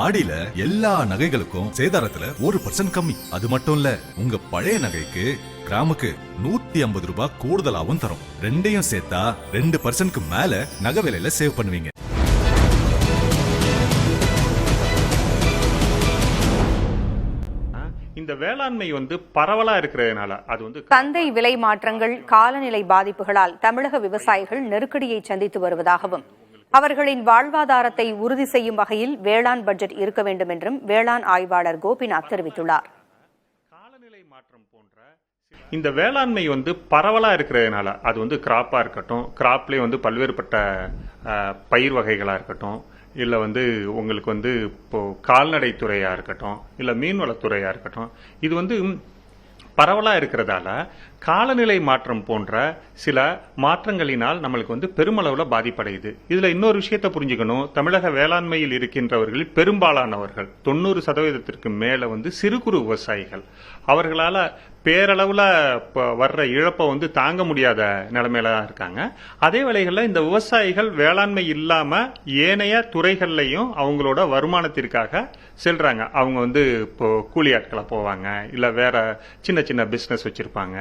ஆடியில எல்லா நகைகளுக்கும் சேதாரத்துல 1% கம்மி. அது மட்டும் இல்ல, உங்க பழைய நகைக்கு கிராமுக்கு 150 ரூபாய் கூடுதலாவும் தரும். ரெண்டையும் சேர்த்தா 2% மேல நகை விலையில சேவ் பண்ணுவீங்க. இந்த வேளாண்மை பரவலா இருக்கிறதுனால அது சந்தை விலை மாற்றங்கள், காலநிலை பாதிப்புகளால் தமிழக விவசாயிகள் நெருக்கடியை சந்தித்து வருவதாகவும், அவர்களின் வாழ்வாதாரத்தை உறுதி செய்யும் வகையில் வேளாண் பட்ஜெட் இருக்க வேண்டும் என்றும் வேளாண் ஆய்வாளர் கோபிநாத் தெரிவித்துள்ளார். காலநிலை மாற்றம் போன்ற இந்த வேளாண்மை பரவலா இருக்கிறதுனால அது கிராப்பா இருக்கட்டும், கிராப்லேயே பல்வேறுபட்ட பயிர் வகைகளா இருக்கட்டும், இல்லை உங்களுக்கு இப்போ கால்நடை துறையா இருக்கட்டும், இல்லை மீன்வளத்துறையா இருக்கட்டும், இது பரவலா இருக்கிறதால காலநிலை மாற்றம் போன்ற சில மாற்றங்களினால் நம்மளுக்கு பெருமளவுல பாதிப்படையுது. இதுல இன்னொரு விஷயத்தை புரிஞ்சுக்கணும். தமிழக வேளாண்மையில் இருக்கின்றவர்களில் பெரும்பாலானவர்கள் 90% மேல சிறு குறு விவசாயிகள். அவர்களால பேரளவுல வர்ற இழப்பை தாங்க முடியாத நிலைமையில தான் இருக்காங்க. அதே வேளைகளில் இந்த விவசாயிகள் வேளாண்மை இல்லாம ஏனைய துறைகள்லையும் அவங்களோட வருமானத்திற்காக செல்றாங்க. அவங்க இப்போ கூலி ஆட்களை போவாங்க, இல்ல வேற சின்ன சின்ன பிசினஸ் வச்சிருப்பாங்க.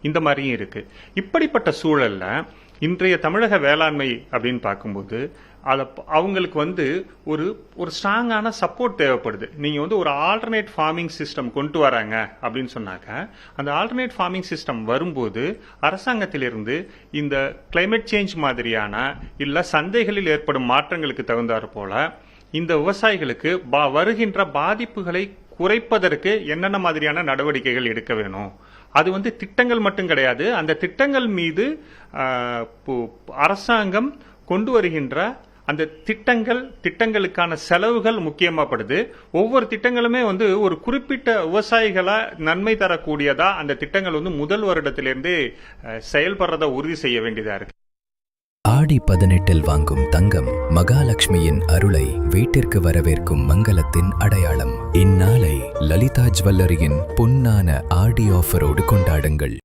இந்த மாதிரியும் இருக்கு. இப்படிப்பட்ட சூழல்ல இன்றைய தமிழக வேளாண்மை அப்படின்னு பார்க்கும்போது அவங்களுக்கு ஒரு ஸ்ட்ராங்கான சப்போர்ட் தேவைப்படுது. நீங்க ஒரு ஆல்டர்னேட் ஃபார்மிங் சிஸ்டம் கொண்டு வராங்க அப்படின்னு சொன்னாக்க, அந்த ஆல்டர்னேட் ஃபார்மிங் சிஸ்டம் வரும்போது அரசாங்கத்திலிருந்து இந்த கிளைமேட் சேஞ்ச் மாதிரியான இல்ல சந்தைகளில் ஏற்படும் மாற்றங்களுக்கு தகுந்தாற் போல இந்த விவசாயிகளுக்கு வருகின்ற பாதிப்புகளை குறைப்பதற்கு என்னென்ன மாதிரியான நடவடிக்கைகள் எடுக்க வேணும். அது திட்டங்கள் மட்டும் கிடையாது. அந்த திட்டங்கள் மீது அரசாங்கம் கொண்டு வருகின்ற அந்த திட்டங்களுக்கான செலவுகள் முக்கியமாப்படுது. ஒவ்வொரு திட்டங்களுமே ஒரு குறிப்பிட்ட விவசாயிகளை நன்மை தரக்கூடியதா அந்த திட்டங்கள் முதல் வருடத்திலிருந்து செயல்படுறத உறுதி செய்ய வேண்டியதா இருக்கு. ஆடி 18 வாங்கும் தங்கம் மகாலட்சுமியின் அருளை வீட்டிற்கு வரவேற்கும் மங்களத்தின் அடையாளம். இந்நாளை லலிதா ஜுவல்லரியின் பொன்னான ஆடி ஆஃபரோடு கொண்டாடுங்கள்.